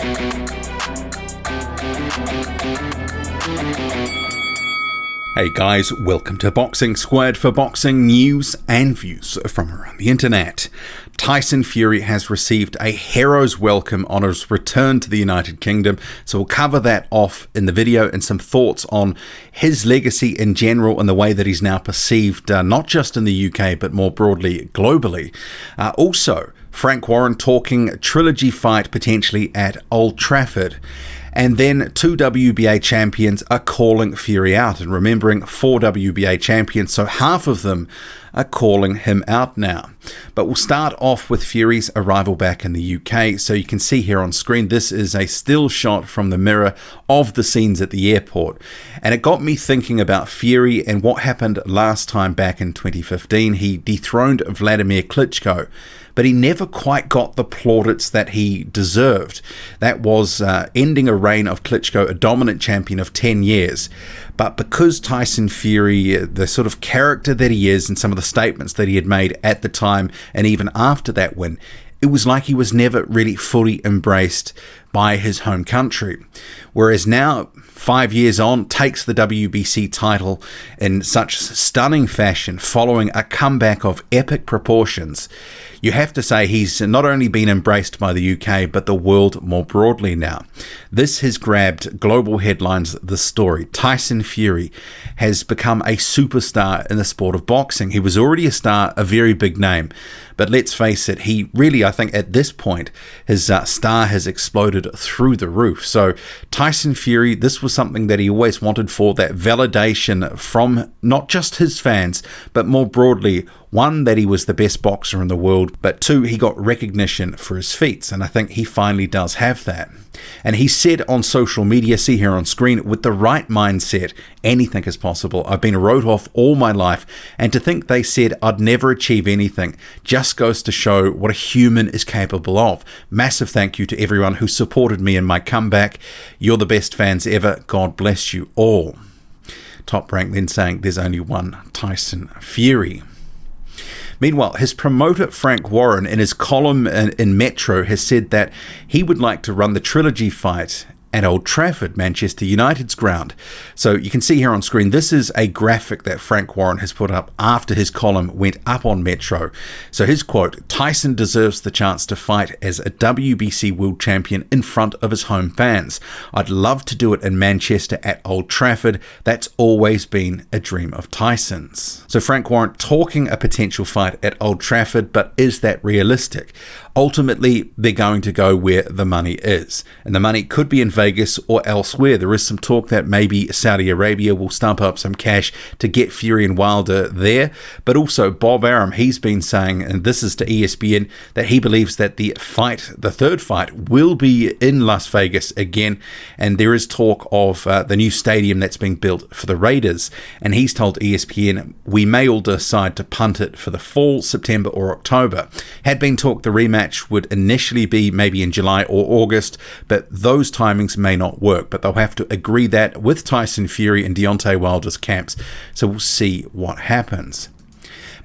Hey guys, welcome to Boxing Squared for boxing news and views from around the internet. Tyson Fury has received a hero's welcome on his return to the United Kingdom, so we'll cover that off in the video and some thoughts on his legacy in general and the way that he's now perceived, not just in the UK but more broadly globally. Also, Frank Warren talking Trilogy fight potentially at Old Trafford. And then 2 WBA champions are calling Fury out, and remembering 4 WBA champions, so half of them are calling him out now. But we'll start off with Fury's arrival back in the UK. So you can see here on screen, this is a still shot from the mirror of the scenes at the airport. And it got me thinking about Fury and what happened last time back in 2015. He dethroned Vladimir Klitschko, but he never quite got the plaudits that he deserved. That was ending a reign of Klitschko, a dominant champion of 10 years. But because Tyson Fury, the sort of character that he is and some of the statements that he had made at the time and even after that win, it was like he was never really fully embraced by his home country. Whereas now, 5 years on, takes the WBC title in such stunning fashion following a comeback of epic proportions. You have to say he's not only been embraced by the UK, but the world more broadly now. This has grabbed global headlines, the story. Tyson Fury has become a superstar in the sport of boxing. He was already a star, a very big name. But let's face it, he really, I think at this point, his star has exploded through the roof. So Tyson Fury, this was something that he always wanted, for that validation from not just his fans, but more broadly, one, that he was the best boxer in the world, but two, he got recognition for his feats, and I think he finally does have that. And he said on social media, see here on screen, with the right mindset, anything is possible. I've been wrote off all my life, and to think they said I'd never achieve anything just goes to show what a human is capable of. Massive thank you to everyone who supported me in my comeback. You're the best fans ever. God bless you all. Top Rank then saying there's only one Tyson Fury. Meanwhile, his promoter Frank Warren, in his column in Metro, has said that he would like to run the Trilogy fight at Old Trafford, Manchester United's ground. So you can see here on screen, this is a graphic that Frank Warren has put up after his column went up on Metro. So his quote, Tyson deserves the chance to fight as a WBC world champion in front of his home fans. I'd love to do it in Manchester at Old Trafford. That's always been a dream of Tyson's. So Frank Warren talking a potential fight at Old Trafford, but is that realistic? Ultimately, they're going to go where the money is. And the money could be in Vegas or elsewhere. There is some talk that maybe Saudi Arabia will stump up some cash to get Fury and Wilder there. But also Bob Arum, he's been saying, and this is to ESPN, that he believes that the third fight, will be in Las Vegas again. And there is talk of the new stadium that's being built for the Raiders. And he's told ESPN, we may all decide to punt it for the fall, September or October. Had been talk the rematch would initially be maybe in July or August, but those timings may not work. But they'll have to agree that with Tyson Fury and Deontay Wilder's camps. So we'll see what happens.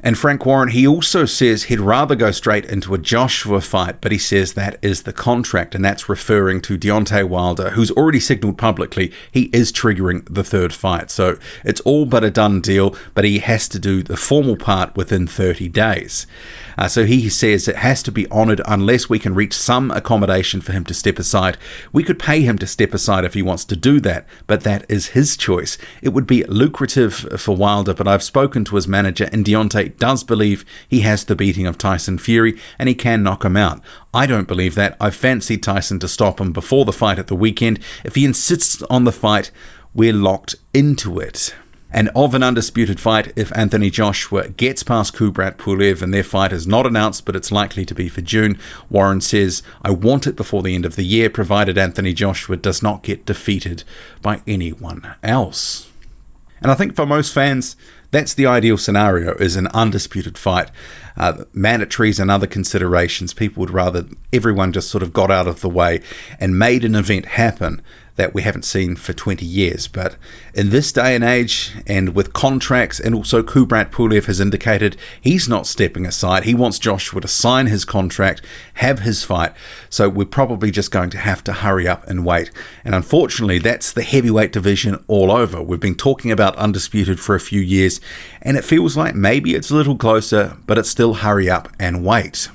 And Frank Warren, he also says he'd rather go straight into a Joshua fight, but he says that is the contract, and that's referring to Deontay Wilder, who's already signaled publicly he is triggering the third fight. So it's all but a done deal, but he has to do the formal part within 30 days. So he says it has to be honoured unless we can reach some accommodation for him to step aside. We could pay him to step aside if he wants to do that, but that is his choice. It would be lucrative for Wilder, but I've spoken to his manager, and Deontay does believe he has the beating of Tyson Fury and he can knock him out. I don't believe that. I fancied Tyson to stop him before the fight at the weekend. If he insists on the fight, we're locked into it. And of an undisputed fight, if Anthony Joshua gets past Kubrat Pulev, and their fight is not announced, but it's likely to be for June, Warren says, I want it before the end of the year, provided Anthony Joshua does not get defeated by anyone else. And I think for most fans, that's the ideal scenario, is an undisputed fight. Mandatories and other considerations, people would rather everyone just sort of got out of the way and made an event happen that we haven't seen for 20 years. But in this day and age, and with contracts, and also Kubrat Pulev has indicated he's not stepping aside. He wants Joshua to sign his contract, have his fight. So we're probably just going to have to hurry up and wait. And unfortunately, that's the heavyweight division all over. We've been talking about Undisputed for a few years, and it feels like maybe it's a little closer, but it's still hurry up and wait.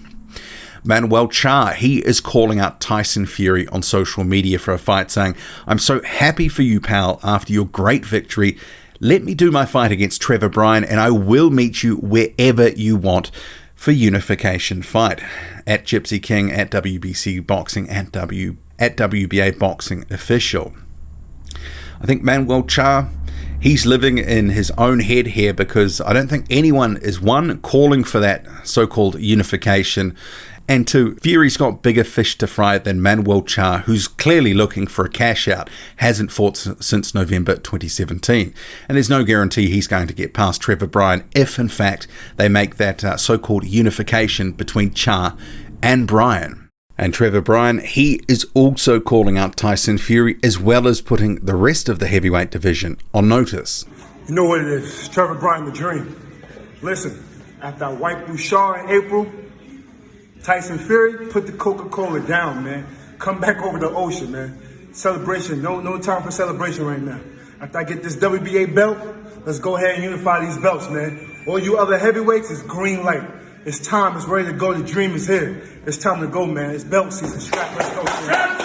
Manuel Charr, he is calling out Tyson Fury on social media for a fight, saying, "I'm so happy for you, pal, after your great victory. Let me do my fight against Trevor Bryan, and I will meet you wherever you want for unification fight." At Gypsy King, at WBC Boxing, at WBA Boxing Official. I think Manuel Charr, he's living in his own head here, because I don't think anyone is, one, calling for that so-called unification, and two, Fury's got bigger fish to fry than Manuel Charr, who's clearly looking for a cash out, hasn't fought since November 2017. And there's no guarantee he's going to get past Trevor Bryan if, in fact, they make that so-called unification between Charr and Bryan. And Trevor Bryan, he is also calling out Tyson Fury, as well as putting the rest of the heavyweight division on notice. You know what it is, Trevor Bryan, the dream. Listen, after I wiped Bouchard in April, Tyson Fury, put the Coca-Cola down, man. Come back over the ocean, man. Celebration, no time for celebration right now. After I get this WBA belt, let's go ahead and unify these belts, man. All you other heavyweights, is green light. It's time, it's ready to go, the dream is here. It's time to go, man. It's belt season, strap, let's go.